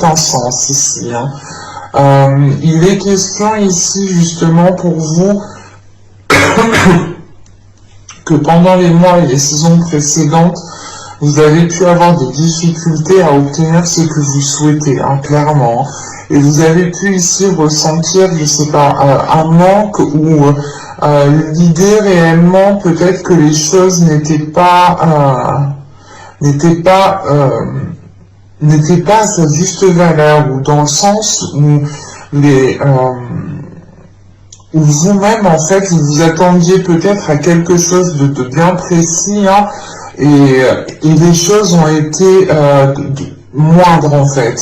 un sens ici. Il est question ici justement pour vous que pendant les mois et les saisons précédentes, vous avez pu avoir des difficultés à obtenir ce que vous souhaitez, clairement. Et vous avez pu ici ressentir, je sais pas, un manque ou l'idée réellement peut-être que les choses n'étaient pas à sa juste valeur, ou dans le sens où où vous-même en fait vous attendiez peut-être à quelque chose de bien précis, et les choses ont été moindres en fait.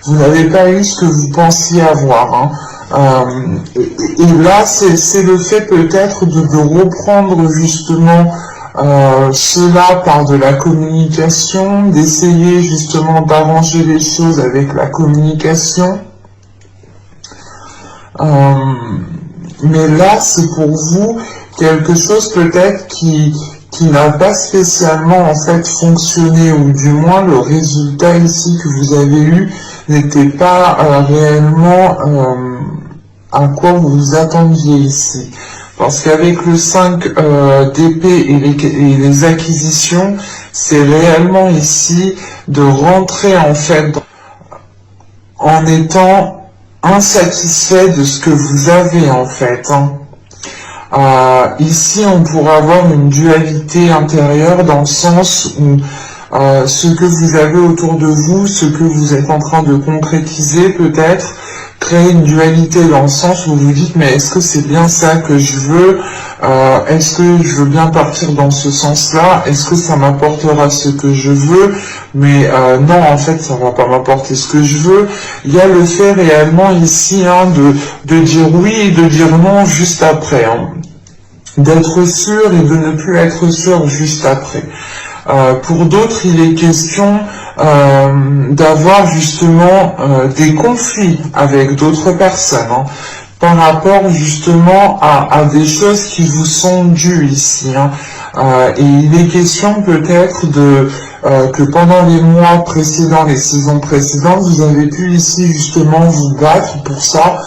Vous n'avez pas eu ce que vous pensiez avoir. Et là, c'est le fait peut-être de reprendre justement cela par de la communication, d'essayer justement d'arranger les choses avec la communication. Mais là, c'est pour vous quelque chose peut-être qui n'a pas spécialement en fait fonctionné, ou du moins le résultat ici que vous avez eu n'était pas réellement à quoi vous vous attendiez ici. Parce qu'avec le 5 d'épée et les acquisitions, c'est réellement ici de rentrer en fait en étant insatisfait de ce que vous avez en fait. Ici, on pourrait avoir une dualité intérieure dans le sens où ce que vous avez autour de vous, ce que vous êtes en train de concrétiser peut-être, crée une dualité dans le sens où vous dites mais est-ce que c'est bien ça que je veux, est-ce que je veux bien partir dans ce sens-là, est-ce que ça m'apportera ce que je veux, mais non en fait ça va pas m'apporter ce que je veux. Il y a le fait réellement ici de dire oui et de dire non juste après, d'être sûr et de ne plus être sûr juste après. Pour d'autres, il est question d'avoir justement des conflits avec d'autres personnes par rapport justement à des choses qui vous sont dues ici. Et il est question peut-être que pendant les mois précédents, les saisons précédentes, vous avez pu ici justement vous battre pour ça.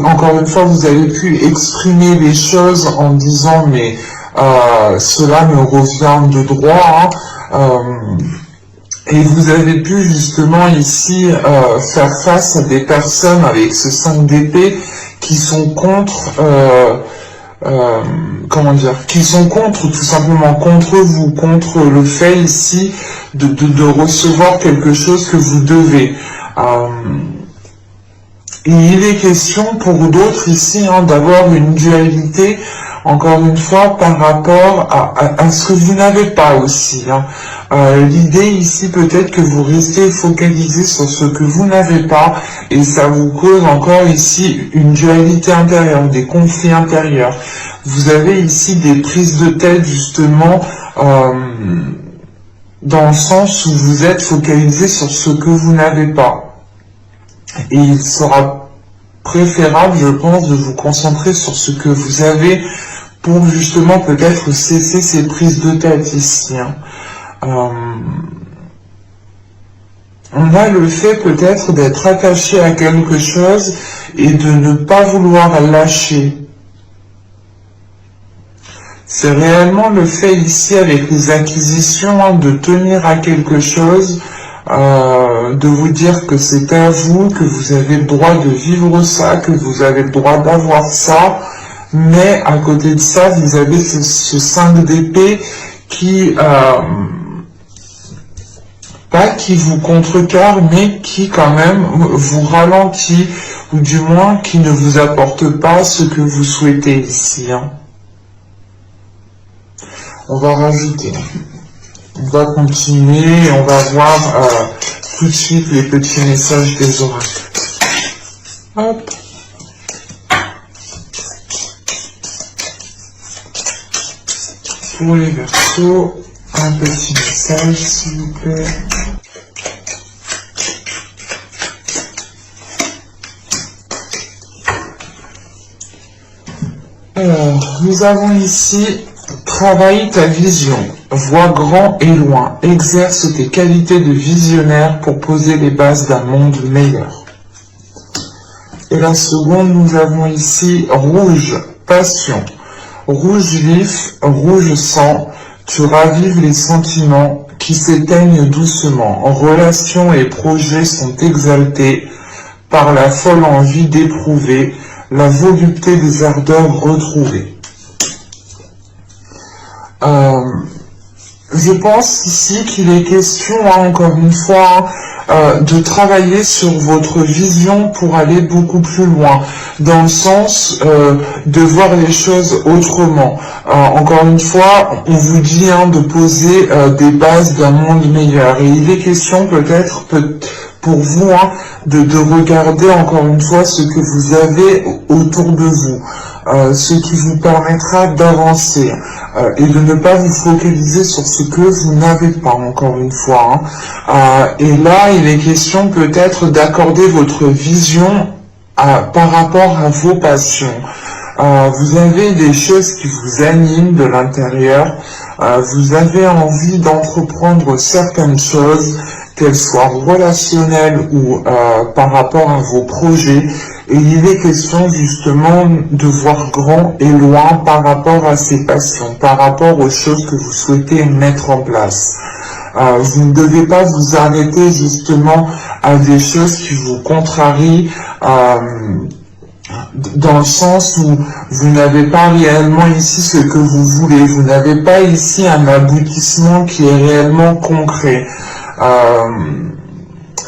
Encore une fois, vous avez pu exprimer les choses en disant mais cela me revient de droit, et vous avez pu justement ici faire face à des personnes avec ce 5 d'épée qui sont contre, qui sont contre, tout simplement contre vous, contre le fait ici de recevoir quelque chose que vous devez. Et il est question pour d'autres ici d'avoir une dualité, encore une fois, par rapport à ce que vous n'avez pas aussi. L'idée ici peut-être que vous restez focalisé sur ce que vous n'avez pas, et ça vous cause encore ici une dualité intérieure, des conflits intérieurs. Vous avez ici des prises de tête justement dans le sens où vous êtes focalisé sur ce que vous n'avez pas. Et il sera préférable, je pense, de vous concentrer sur ce que vous avez pour justement peut-être cesser ces prises de tête ici. On a le fait peut-être d'être attaché à quelque chose et de ne pas vouloir lâcher. C'est réellement le fait ici avec les acquisitions de tenir à quelque chose, de vous dire que c'est à vous, que vous avez le droit de vivre ça, que vous avez le droit d'avoir ça, mais à côté de ça, vous avez ce 5 d'épée qui, pas qui vous contrecarre, mais qui quand même vous ralentit, ou du moins qui ne vous apporte pas ce que vous souhaitez ici. On va rajouter. On va continuer et on va voir tout de suite les petits messages des oracles. Hop. Pour les Verseaux, un petit message s'il vous plaît. Alors, nous avons ici « Travaille ta vision ». vois grand et loin, exerce tes qualités de visionnaire pour poser les bases d'un monde meilleur. Et la seconde, nous avons ici rouge, passion. Rouge vif, rouge sang, tu ravives les sentiments qui s'éteignent doucement. Relations et projets sont exaltés par la folle envie d'éprouver la volupté des ardeurs retrouvées. Je pense ici qu'il est question, encore une fois, de travailler sur votre vision pour aller beaucoup plus loin, dans le sens de voir les choses autrement. Encore une fois, on vous dit de poser des bases d'un monde meilleur. Et il est question peut-être pour vous de regarder encore une fois ce que vous avez autour de vous, ce qui vous permettra d'avancer et de ne pas vous focaliser sur ce que vous n'avez pas, encore une fois. Et là, il est question peut-être d'accorder votre vision par rapport à vos passions. Vous avez des choses qui vous animent de l'intérieur, vous avez envie d'entreprendre certaines choses, qu'elles soient relationnelles ou par rapport à vos projets, et il est question justement de voir grand et loin par rapport à ces passions, par rapport aux choses que vous souhaitez mettre en place. Vous ne devez pas vous arrêter justement à des choses qui vous contrarient, dans le sens où vous n'avez pas réellement ici ce que vous voulez, vous n'avez pas ici un aboutissement qui est réellement concret.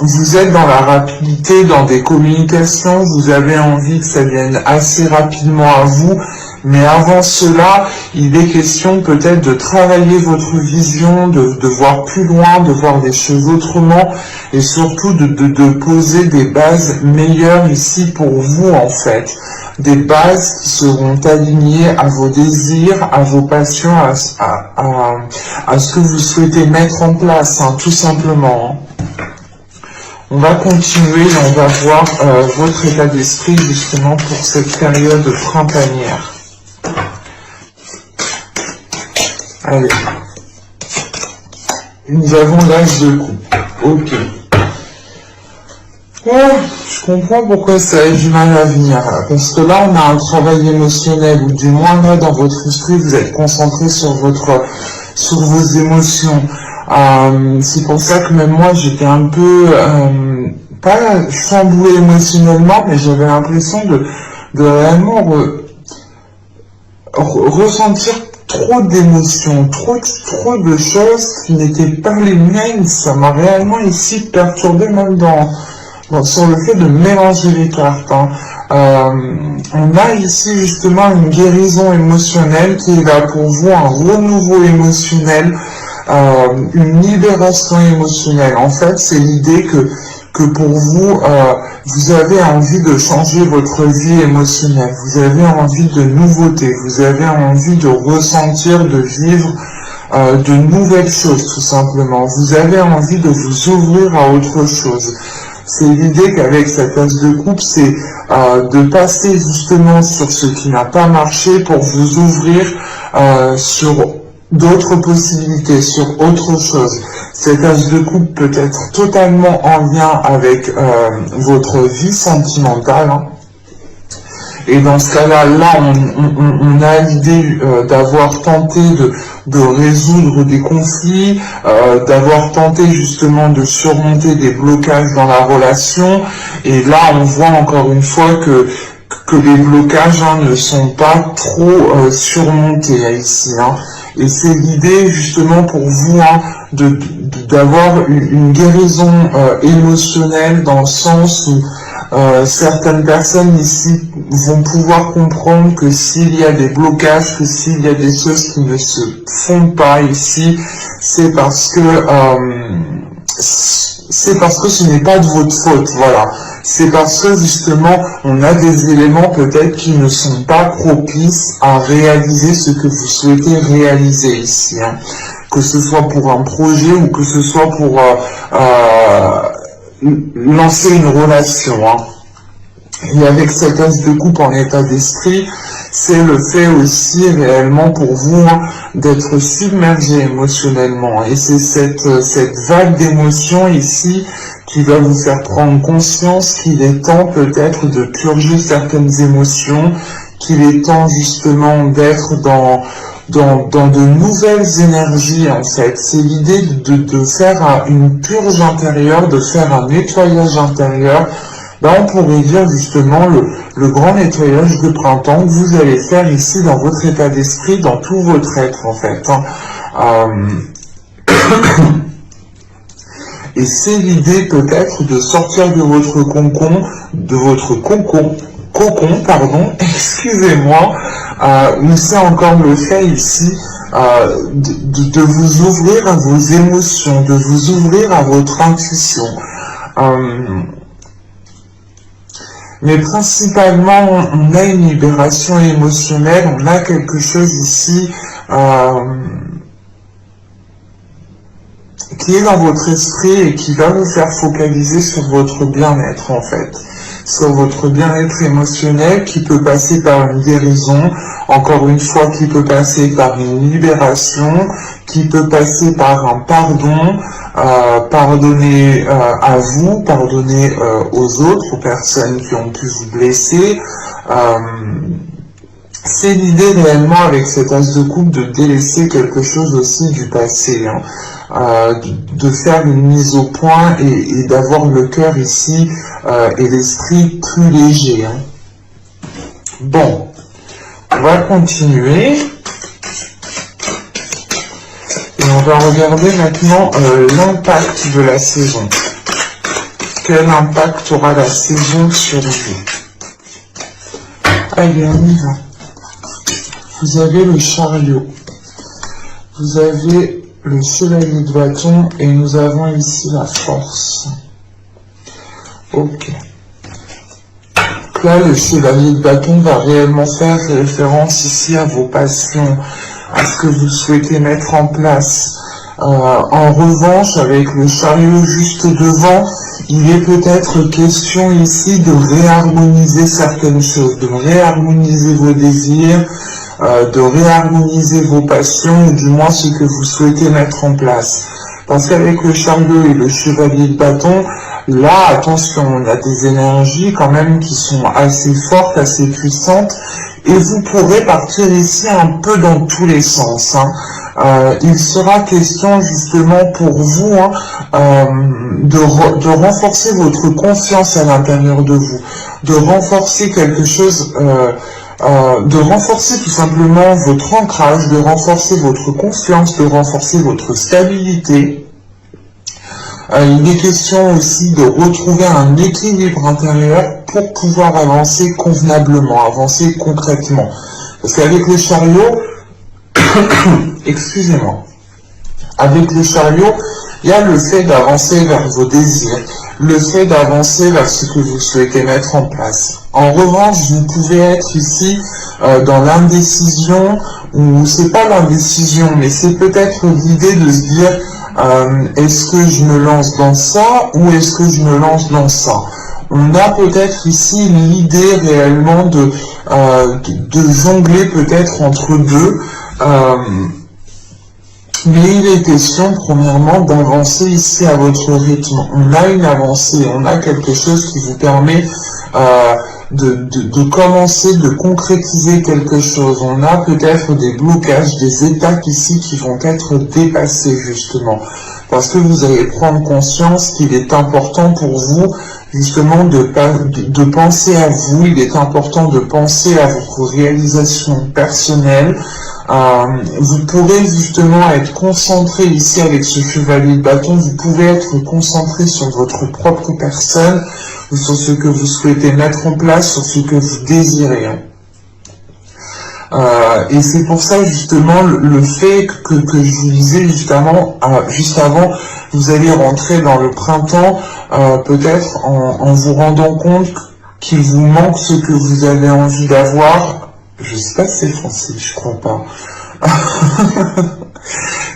Vous êtes dans la rapidité, dans des communications, vous avez envie que ça vienne assez rapidement à vous, mais avant cela, il est question peut-être de travailler votre vision, de voir plus loin, de voir des choses autrement, et surtout de poser des bases meilleures ici pour vous en fait. Des bases qui seront alignées à vos désirs, à vos passions, à ce que vous souhaitez mettre en place, tout simplement. On va continuer et on va voir votre état d'esprit justement pour cette période printanière. Allez. Nous avons l'âge de coupe. Ok. Oh, je comprends pourquoi ça a du mal à venir. Parce que là, on a un travail émotionnel, ou du moins là, dans votre esprit, vous êtes concentré sur vos émotions. C'est pour ça que même moi, j'étais un peu, pas chamboulé émotionnellement, mais j'avais l'impression de réellement ressentir trop d'émotions, trop de choses qui n'étaient pas les miennes. Ça m'a réellement ici perturbé, même sur le fait de mélanger les cartes. On a ici justement une guérison émotionnelle qui est là pour vous, un renouveau émotionnel, une libération émotionnelle. En fait, c'est l'idée que pour vous, vous avez envie de changer votre vie émotionnelle, vous avez envie de nouveautés, vous avez envie de ressentir, de vivre de nouvelles choses tout simplement. Vous avez envie de vous ouvrir à autre chose. C'est l'idée qu'avec cette as de coupe, c'est de passer justement sur ce qui n'a pas marché pour vous ouvrir sur d'autres possibilités, sur autre chose. Cette as de coupe peut être totalement en lien avec votre vie sentimentale. Et dans ce cas-là, on a l'idée d'avoir tenté de résoudre des conflits, d'avoir tenté justement de surmonter des blocages dans la relation. Et là, on voit encore une fois que les blocages ne sont pas trop surmontés ici. Et c'est l'idée justement pour vous d'avoir une guérison émotionnelle, dans le sens où certaines personnes ici vont pouvoir comprendre que s'il y a des blocages, que s'il y a des choses qui ne se font pas ici, c'est parce que ce n'est pas de votre faute, voilà. C'est parce que justement, on a des éléments peut-être qui ne sont pas propices à réaliser ce que vous souhaitez réaliser ici. Que ce soit pour un projet ou que ce soit pour lancer une relation. Et avec cette as de coupe en état d'esprit, c'est le fait aussi réellement pour vous d'être submergé émotionnellement. Et c'est cette vague d'émotions ici qui va vous faire prendre conscience qu'il est temps peut-être de purger certaines émotions, qu'il est temps justement d'être dans de nouvelles énergies en fait. C'est l'idée de faire une purge intérieure, de faire un nettoyage intérieur. Ben, on pourrait dire justement le grand nettoyage de printemps que vous allez faire ici dans votre état d'esprit, dans tout votre être en fait. Et c'est l'idée peut-être de sortir de votre cocon, pardon, excusez-moi, mais c'est encore le fait ici de vous ouvrir à vos émotions, de vous ouvrir à votre intuition. Mais principalement, on a une libération émotionnelle, on a quelque chose ici qui est dans votre esprit et qui va vous faire focaliser sur votre bien-être en fait, sur votre bien-être émotionnel qui peut passer par une guérison, encore une fois qui peut passer par une libération, qui peut passer par un pardon, pardonner à vous, pardonner aux autres, aux personnes qui ont pu vous blesser. C'est l'idée réellement avec cet as de coupe de délaisser quelque chose aussi du passé, de faire une mise au point et d'avoir le cœur ici et l'esprit plus léger. Bon, on va continuer. Et on va regarder maintenant l'impact de la saison. Quel impact aura la saison sur vous? Allez, on y va. Vous avez le chariot. Vous avez le chevalier de bâton et nous avons ici la force. Ok. Donc là, le chevalier de bâton va réellement faire référence ici à vos passions, à ce que vous souhaitez mettre en place. En revanche, avec le chariot juste devant, il est peut-être question ici de réharmoniser certaines choses, de réharmoniser vos désirs, de réharmoniser vos passions, ou du moins ce que vous souhaitez mettre en place. Parce qu'avec le chariot et le chevalier de bâton, là, attention, on a des énergies quand même qui sont assez fortes, assez puissantes, et vous pourrez partir ici un peu dans tous les sens. Il sera question justement pour vous de renforcer votre confiance à l'intérieur de vous, de renforcer quelque chose, de renforcer tout simplement votre ancrage, de renforcer votre confiance, de renforcer votre stabilité. Il est question aussi de retrouver un équilibre intérieur pour pouvoir avancer convenablement, avancer concrètement. Parce qu'avec le chariot, excusez-moi, avec le chariot, il y a le fait d'avancer vers vos désirs, le fait d'avancer vers ce que vous souhaitez mettre en place. En revanche, vous pouvez être ici dans l'indécision, ou c'est pas l'indécision, mais c'est peut-être l'idée de se dire est-ce que je me lance dans ça ou est-ce que je me lance dans ça? On a peut-être ici l'idée réellement de jongler peut-être entre deux, mais il est question premièrement d'avancer ici à votre rythme. On a une avancée, on a quelque chose qui vous permet de commencer, de concrétiser quelque chose. On a peut-être des blocages, des étapes ici qui vont être dépassés justement. Parce que vous allez prendre conscience qu'il est important pour vous justement de penser à vous, il est important de penser à votre réalisation personnelle. Vous pourrez justement être concentré ici avec ce chevalier de bâton, vous pouvez être concentré sur votre propre personne, sur ce que vous souhaitez mettre en place, sur ce que vous désirez. Et c'est pour ça justement le fait que je vous disais juste avant, vous allez rentrer dans le printemps, peut-être en vous rendant compte qu'il vous manque ce que vous avez envie d'avoir. Je sais pas si c'est français, je crois pas.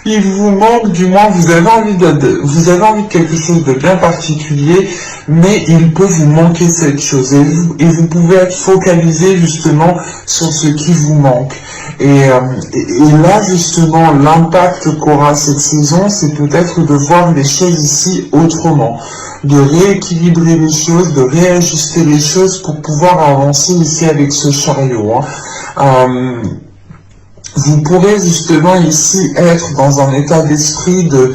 Il vous manque, du moins, vous avez envie de quelque chose de bien particulier, mais il peut vous manquer cette chose. Et vous pouvez être focalisé justement sur ce qui vous manque. Et là, justement, l'impact qu'aura cette saison, c'est peut-être de voir les choses ici autrement, de rééquilibrer les choses, de réajuster les choses pour pouvoir avancer ici avec ce chariot. Vous pourrez justement ici être dans un état d'esprit de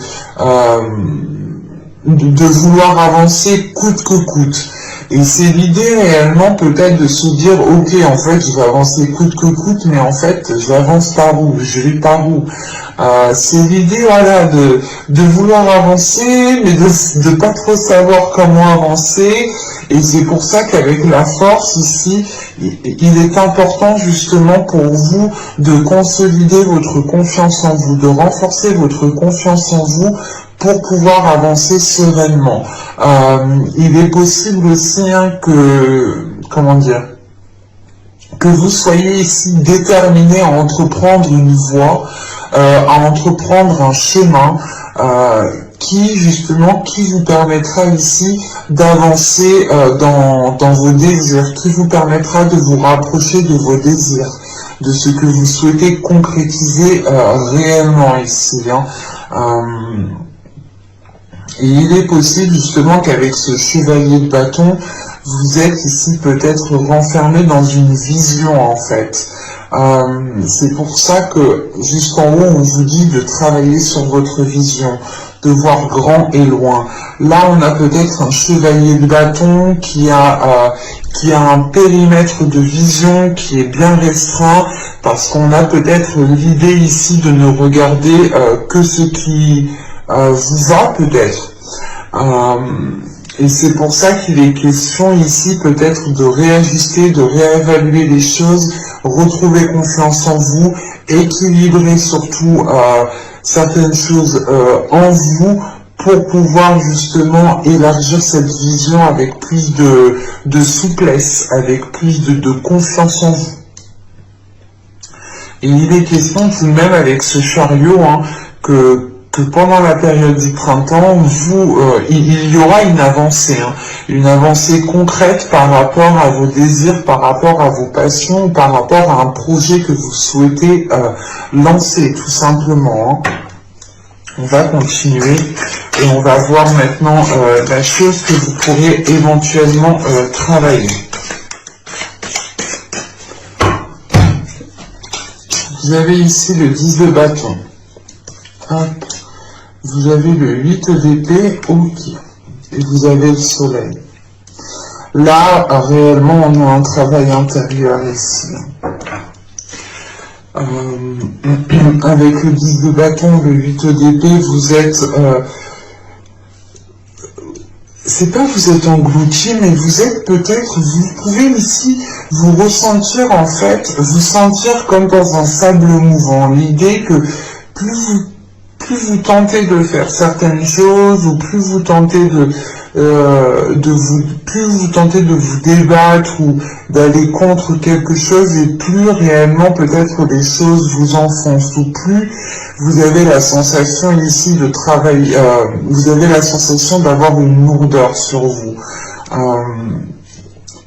vouloir avancer coûte que coûte. Et c'est l'idée réellement peut-être de se dire, ok, en fait, je vais avancer coûte que coûte, mais en fait, j'avance par où? Je vais par où? C'est l'idée, voilà, de vouloir avancer, mais de pas trop savoir comment avancer. Et c'est pour ça qu'avec la force ici, il est important justement pour vous de consolider votre confiance en vous, de renforcer votre confiance en vous pour pouvoir avancer sereinement. Il est possible aussi que vous soyez ici déterminé à entreprendre une voie, à entreprendre un chemin qui vous permettra ici d'avancer dans vos désirs, qui vous permettra de vous rapprocher de vos désirs, de ce que vous souhaitez concrétiser réellement ici. Et il est possible justement qu'avec ce chevalier de bâton, vous êtes ici peut-être renfermé dans une vision en fait. C'est pour ça que jusqu'en haut on vous dit de travailler sur votre vision, de voir grand et loin. Là on a peut-être un chevalier de bâton qui a un périmètre de vision qui est bien restreint, parce qu'on a peut-être l'idée ici de ne regarder que ce qui vous va peut-être. Et c'est pour ça qu'il est question ici peut-être de réajuster, de réévaluer les choses, retrouver confiance en vous, équilibrer surtout certaines choses en vous pour pouvoir justement élargir cette vision avec plus de souplesse, avec plus de confiance en vous. Et il est question tout de même avec ce chariot que pendant la période du printemps, il y aura une avancée concrète par rapport à vos désirs, par rapport à vos passions, par rapport à un projet que vous souhaitez lancer, tout simplement. On va continuer et on va voir maintenant la chose que vous pourrez éventuellement travailler. Vous avez ici le 10 de bâton. Hop. Vous avez le 8 d'épée, ok. Et vous avez le soleil. Là, réellement, on a un travail intérieur ici. Avec le 10 de bâton, le 8 d'épée, vous êtes... c'est pas que vous êtes englouti, mais vous êtes peut-être... Vous pouvez ici vous ressentir, en fait, vous sentir comme dans un sable mouvant. L'idée que plus vous tentez de faire certaines choses, ou plus vous tentez plus vous tentez de vous débattre ou d'aller contre quelque chose, et plus réellement peut-être les choses vous enfoncent, ou plus vous avez la sensation ici de travail, vous avez la sensation d'avoir une lourdeur sur vous.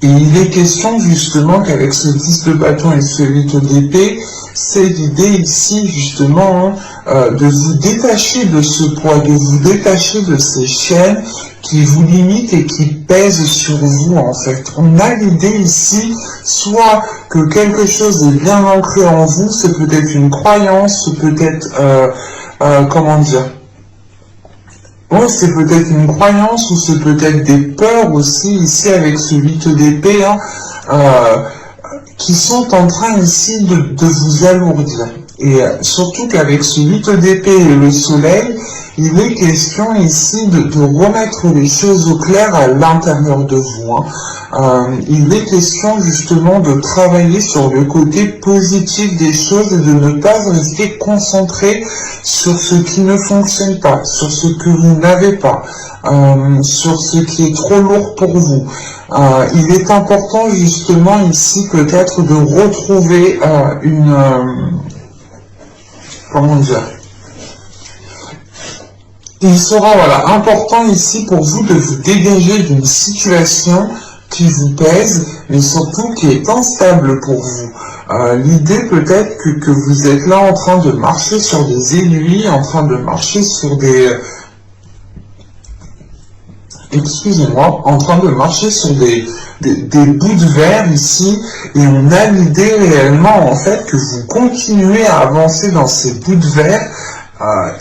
Et il est question justement qu'avec ce 10 de bâton et ce 8 d'épée, c'est l'idée ici justement de vous détacher de ce poids, de vous détacher de ces chaînes qui vous limitent et qui pèsent sur vous en fait. On a l'idée ici, soit que quelque chose est bien ancré en vous, c'est peut-être une croyance, c'est peut-être, bon, c'est peut-être une croyance, ou c'est peut-être des peurs aussi, ici avec ce 8 d'épée, qui sont en train ici de vous alourdir. Et surtout qu'avec ce 8 d'épée et le soleil, il est question ici de remettre les choses au clair à l'intérieur de vous. Il est question justement de travailler sur le côté positif des choses et de ne pas rester concentré sur ce qui ne fonctionne pas, sur ce que vous n'avez pas, sur ce qui est trop lourd pour vous. Il est important justement ici peut-être de retrouver Il sera voilà, important ici pour vous de vous dégager d'une situation qui vous pèse, mais surtout qui est instable pour vous. L'idée peut-être que vous êtes là en train de marcher sur des aiguilles, en train de marcher sur des... excusez-moi, en train de marcher sur des bouts de verre ici, et on a l'idée réellement en fait que vous continuez à avancer dans ces bouts de verre,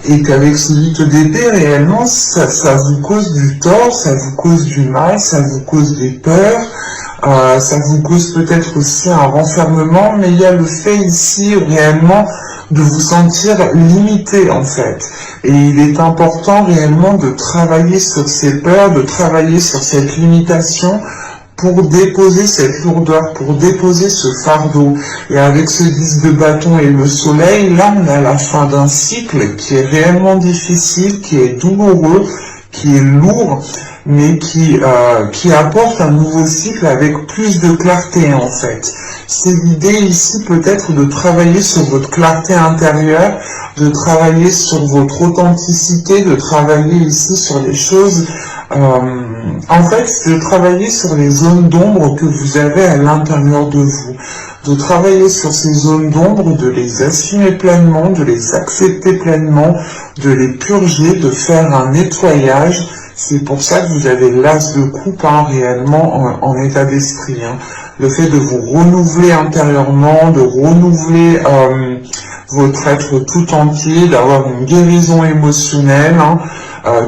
et qu'avec ce 8 d'épée, réellement, ça vous cause du tort, ça vous cause du mal, ça vous cause des peurs, ça vous cause peut-être aussi un renfermement, mais il y a le fait ici réellement de vous sentir limité en fait. Et il est important réellement de travailler sur ces peurs, de travailler sur cette limitation, pour déposer cette lourdeur, pour déposer ce fardeau. Et avec ce 10 de bâton et le soleil, là on a la fin d'un cycle qui est réellement difficile, qui est douloureux, qui est lourd, mais qui apporte un nouveau cycle avec plus de clarté en fait. C'est l'idée ici peut-être de travailler sur votre clarté intérieure, de travailler sur votre authenticité, de travailler ici sur les choses, en fait, de travailler sur les zones d'ombre que vous avez à l'intérieur de vous, de travailler sur ces zones d'ombre, de les assumer pleinement, de les accepter pleinement, de les purger, de faire un nettoyage. C'est pour ça que vous avez l'as de coupe réellement en état d'esprit. Le fait de vous renouveler intérieurement, de renouveler votre être tout entier, d'avoir une guérison émotionnelle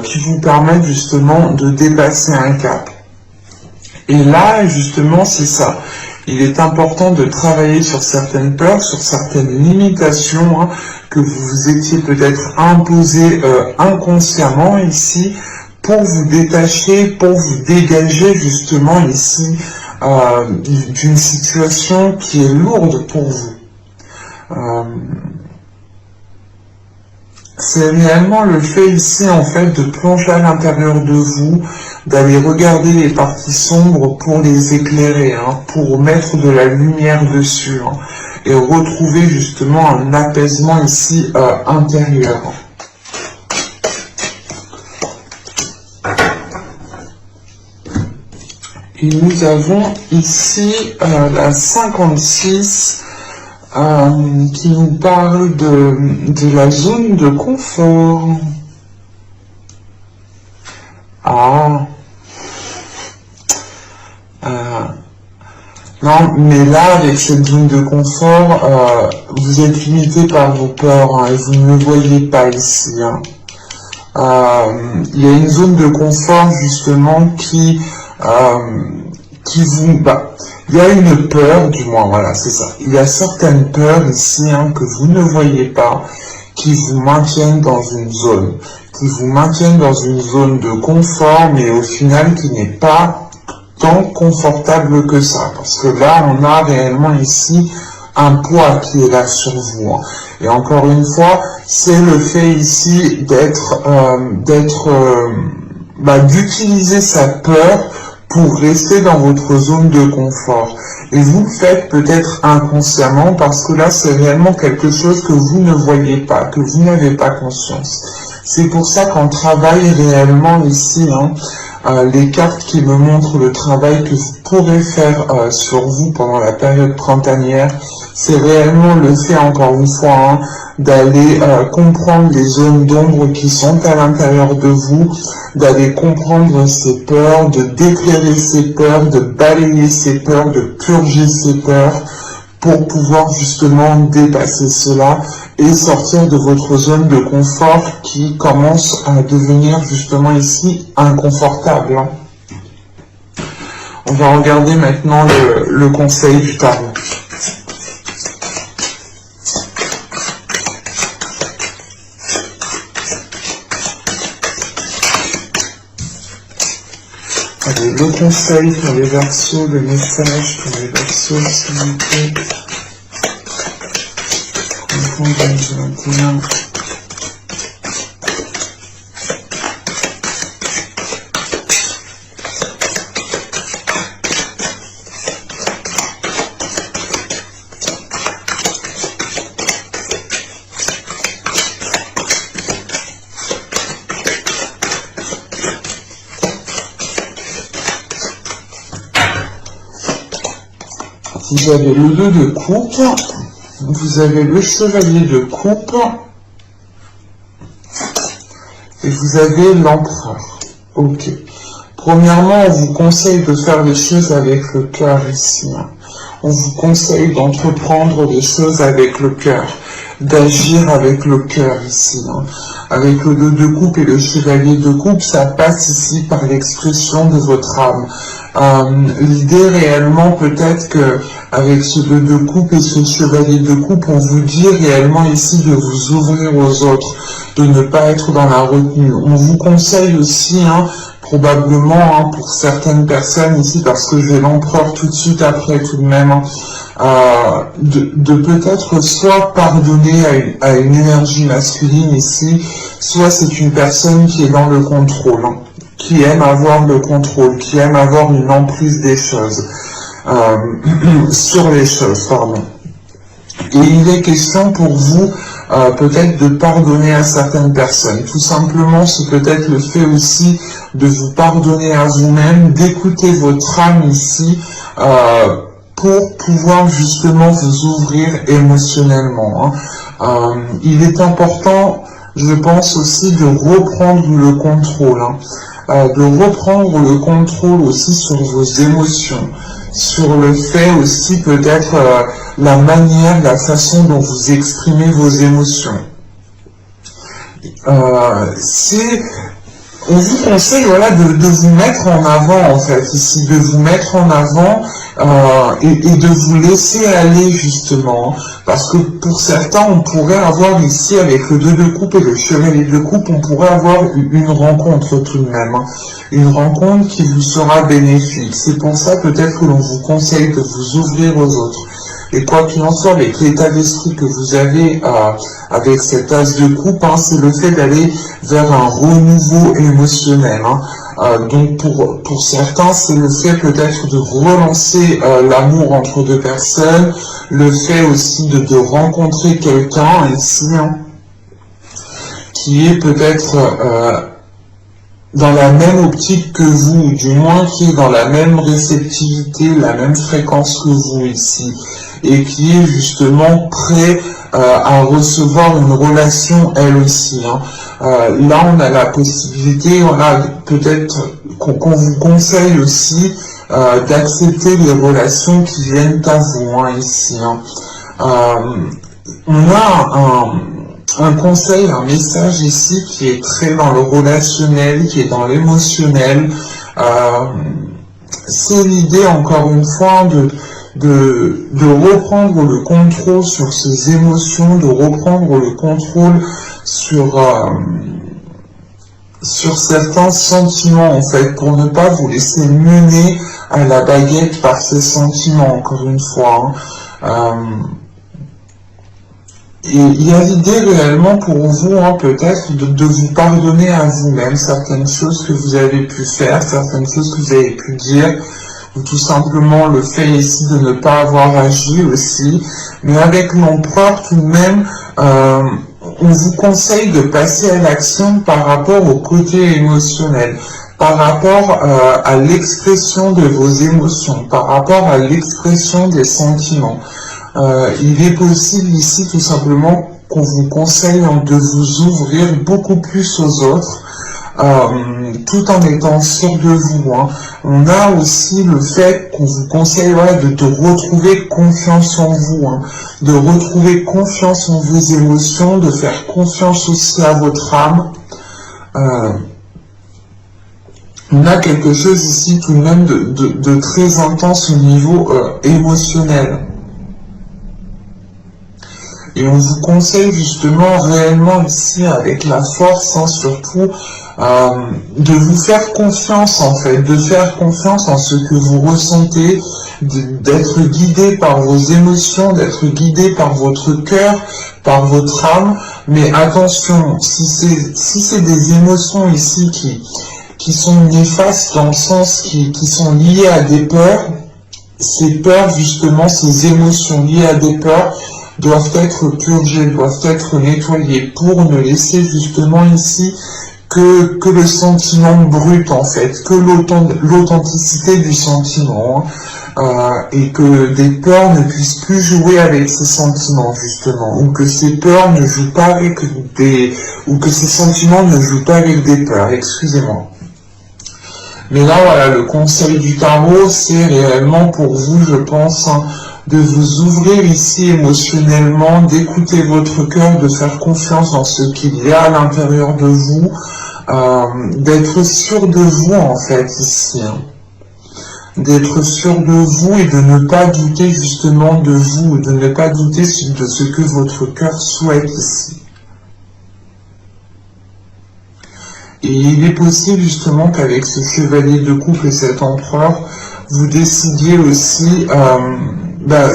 qui vous permet justement de dépasser un cap. Et là, justement, c'est ça. Il est important de travailler sur certaines peurs, sur certaines limitations que vous vous étiez peut-être imposées inconsciemment ici, pour vous détacher, pour vous dégager justement ici d'une situation qui est lourde pour vous. C'est réellement le fait ici en fait de plonger à l'intérieur de vous, d'aller regarder les parties sombres pour les éclairer, pour mettre de la lumière dessus et retrouver justement un apaisement ici intérieur. Et nous avons ici la 56 qui nous parle de la zone de confort. Non, mais là, avec cette zone de confort, vous êtes limité par vos peurs et vous ne le voyez pas ici. Il y a une zone de confort justement qui vous... il y a une peur, du moins, voilà, c'est ça. Il y a certaines peurs ici que vous ne voyez pas, qui vous maintiennent dans une zone, de confort, mais au final qui n'est pas tant confortable que ça. Parce que là, on a réellement ici un poids qui est là sur vous. Et encore une fois, c'est le fait ici d'utiliser sa peur pour rester dans votre zone de confort. Et vous le faites peut-être inconsciemment parce que là, c'est réellement quelque chose que vous ne voyez pas, que vous n'avez pas conscience. C'est pour ça qu'on travaille réellement ici, les cartes qui me montrent le travail que vous pourrez faire sur vous pendant la période printanière, c'est réellement le fait, encore une fois, d'aller comprendre les zones d'ombre qui sont à l'intérieur de vous, d'aller comprendre ces peurs, de d'éclairer ces peurs, de balayer ces peurs, de purger ces peurs, pour pouvoir justement dépasser cela et sortir de votre zone de confort qui commence à devenir justement ici inconfortable. On va regarder maintenant le conseil du tarot. Allez, le conseil pour les Verseaux, le message pour les Verseaux, s'il vous plaît. 2021. Vous avez le 2 de coupe, vous avez le chevalier de coupe, et vous avez l'empereur. Ok. Premièrement, on vous conseille de faire les choses avec le cœur ici. On vous conseille d'entreprendre les choses avec le cœur, d'agir avec le cœur ici. Avec le 2 de coupe et le chevalier de coupe, ça passe ici par l'expression de votre âme. L'idée réellement peut-être que avec ce 2 de coupe et ce chevalier de coupe, on vous dit réellement ici de vous ouvrir aux autres, de ne pas être dans la retenue. On vous conseille aussi, probablement pour certaines personnes ici, parce que j'ai l'empereur tout de suite après tout de même, de peut-être soit pardonner à une énergie masculine ici, soit c'est une personne qui est dans le contrôle, qui aime avoir le contrôle, qui aime avoir une emprise des choses, sur les choses, pardon. Et il est question pour vous peut-être de pardonner à certaines personnes. Tout simplement, c'est peut-être le fait aussi de vous pardonner à vous-même, d'écouter votre âme ici, pour pouvoir justement vous ouvrir émotionnellement. Il est important, je pense aussi, de reprendre le contrôle, de reprendre le contrôle aussi sur vos émotions, sur le fait aussi peut-être la manière, la façon dont vous exprimez vos émotions. On vous conseille de vous mettre en avant en fait ici, de vous mettre en avant et de vous laisser aller justement, parce que pour certains on pourrait avoir ici avec le 2 de coupe et le chevalier de coupe, on pourrait avoir une rencontre tout de même, une rencontre qui vous sera bénéfique. C'est pour ça peut-être que l'on vous conseille de vous ouvrir aux autres. Et quoi qu'il en soit, avec l'état d'esprit que vous avez avec cet as de coupe, c'est le fait d'aller vers un renouveau émotionnel. Donc pour certains, c'est le fait peut-être de relancer l'amour entre deux personnes, le fait aussi de rencontrer quelqu'un ici, qui est peut-être dans la même optique que vous, ou du moins qui est dans la même réceptivité, la même fréquence que vous ici, et qui est justement prêt à recevoir une relation elle aussi. Là, on a la possibilité, on a peut-être qu'on vous conseille aussi d'accepter les relations qui viennent à vous ici. On a un conseil, un message ici qui est très dans le relationnel, qui est dans l'émotionnel. C'est l'idée, encore une fois, de reprendre le contrôle sur ces émotions, de reprendre le contrôle sur certains sentiments, en fait, pour ne pas vous laisser mener à la baguette par ces sentiments, encore une fois. Et il y a l'idée réellement pour vous, peut-être, de vous pardonner à vous-même certaines choses que vous avez pu faire, certaines choses que vous avez pu dire, ou tout simplement le fait ici de ne pas avoir agi aussi. Mais avec l'empereur, tout de même, on vous conseille de passer à l'action par rapport au côté émotionnel, par rapport à l'expression de vos émotions, par rapport à l'expression des sentiments. Il est possible ici tout simplement qu'on vous conseille de vous ouvrir beaucoup plus aux autres, tout en étant sûr de vous. On a aussi le fait qu'on vous conseille de retrouver confiance en vous, de retrouver confiance en vos émotions, de faire confiance aussi à votre âme. On a quelque chose ici tout de même de très intense au niveau émotionnel. Et on vous conseille justement réellement ici avec la force, surtout, de vous faire confiance en fait, de faire confiance en ce que vous ressentez, d'être guidé par vos émotions, d'être guidé par votre cœur, par votre âme. Mais attention, si c'est des émotions ici qui sont néfastes dans le sens qui sont liées à des peurs, ces peurs justement, ces émotions liées à des peurs, doivent être purgées, doivent être nettoyées pour ne laisser justement ici que le sentiment brut en fait, que l'authenticité du sentiment, et que des peurs ne puissent plus jouer avec ces sentiments justement, ou que ces peurs ne jouent pas avec ou que ces sentiments ne jouent pas avec des peurs, excusez-moi. Mais là voilà, le conseil du tarot, c'est réellement pour vous, je pense, de vous ouvrir ici émotionnellement, d'écouter votre cœur, de faire confiance dans ce qu'il y a à l'intérieur de vous, d'être sûr de vous en fait ici, d'être sûr de vous et de ne pas douter justement de vous, de ne pas douter de ce que votre cœur souhaite ici. Et il est possible justement qu'avec ce chevalier de coupe et cet empereur, vous décidiez aussi,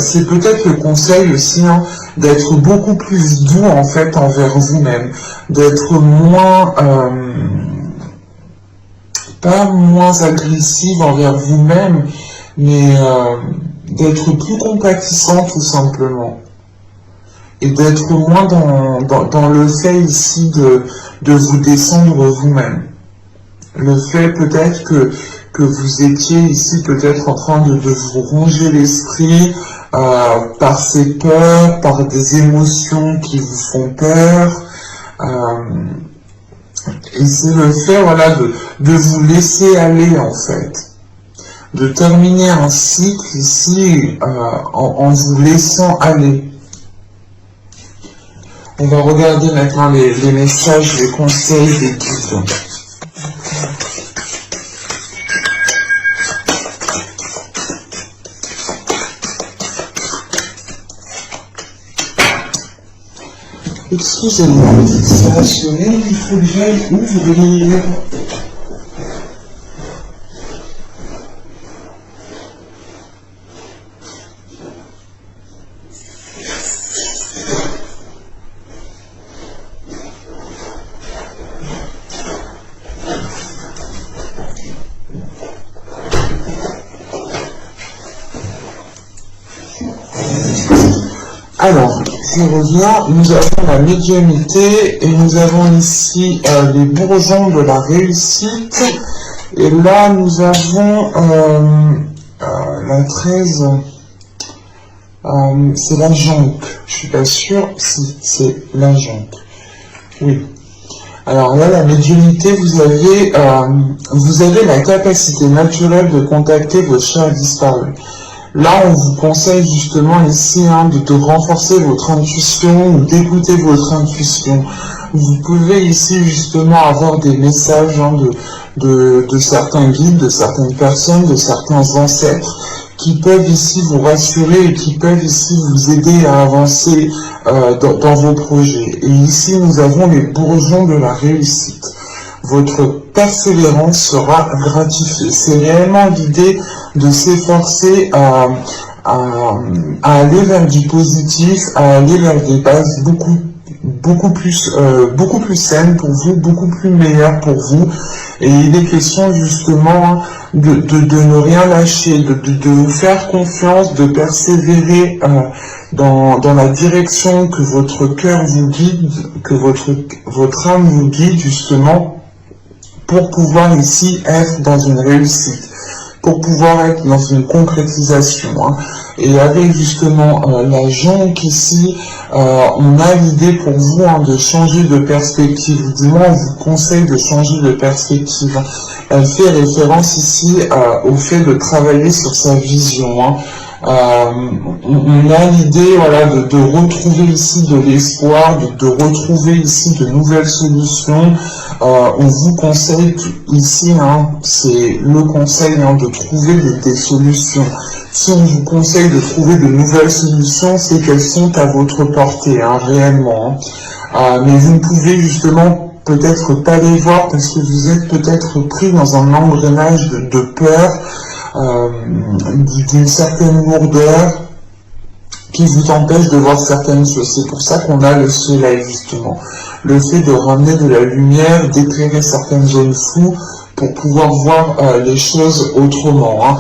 c'est peut-être le conseil aussi, d'être beaucoup plus doux en fait envers vous-même, d'être moins, pas moins agressive envers vous-même, mais d'être plus compatissant tout simplement. Et d'être moins dans le fait ici de vous descendre vous-même. Le fait peut-être que vous étiez ici peut-être en train de vous ronger l'esprit par ces peurs, par des émotions qui vous font peur. Et c'est le fait voilà, de vous laisser aller en fait. De terminer un cycle ici en vous laissant aller. On va regarder maintenant les messages, les conseils des guides. Excusez-moi, ça a sonné, il faut que j'aille ouvrir. Alors, je reviens, nous avons la médiumnité et nous avons ici les bourgeons de la réussite. Et là, nous avons la 13, c'est la jonque. Je suis pas sûre si c'est la jonque. Oui. Alors là, la médiumnité, vous avez la capacité naturelle de contacter vos chers disparus. Là, on vous conseille justement ici de renforcer votre intuition ou d'écouter votre intuition. Vous pouvez ici justement avoir des messages de certains guides, de certaines personnes, de certains ancêtres qui peuvent ici vous rassurer et qui peuvent ici vous aider à avancer dans vos projets. Et ici, nous avons les bourgeons de la réussite. Votre persévérance sera gratifiée. C'est réellement l'idée de s'efforcer à aller vers du positif, à aller vers des bases beaucoup plus saines pour vous, beaucoup plus meilleures pour vous. Et il est question justement de ne rien lâcher, de vous faire confiance, de persévérer dans la direction que votre cœur vous guide, que votre âme vous guide justement, pour pouvoir ici être dans une réussite, pour pouvoir être dans une concrétisation. Et avec justement la jonque ici, on a l'idée pour vous de changer de perspective. Du moins, on vous conseille de changer de perspective. Elle fait référence ici au fait de travailler sur sa vision. On a l'idée de retrouver ici de l'espoir, de retrouver ici de nouvelles solutions. On vous conseille ici, c'est le conseil de trouver des solutions. Si on vous conseille de trouver de nouvelles solutions, c'est qu'elles sont à votre portée, réellement. Mais vous ne pouvez justement peut-être pas les voir parce que vous êtes peut-être pris dans un engrenage de peur, d'une certaine lourdeur qui vous empêche de voir certaines choses. C'est pour ça qu'on a le soleil justement. Le fait de ramener de la lumière, d'éclairer certaines zones floues pour pouvoir voir les choses autrement.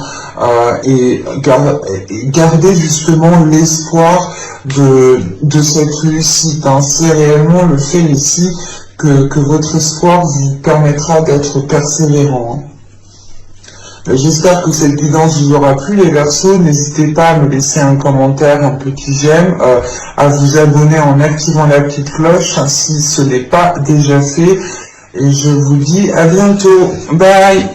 Et garder justement l'espoir de cette réussite. C'est réellement le fait ici que votre espoir vous permettra d'être persévérant. J'espère que cette guidance vous aura plu, les Verseaux. N'hésitez pas à me laisser un commentaire, un petit j'aime, à vous abonner en activant la petite cloche si ce n'est pas déjà fait. Et je vous dis à bientôt. Bye!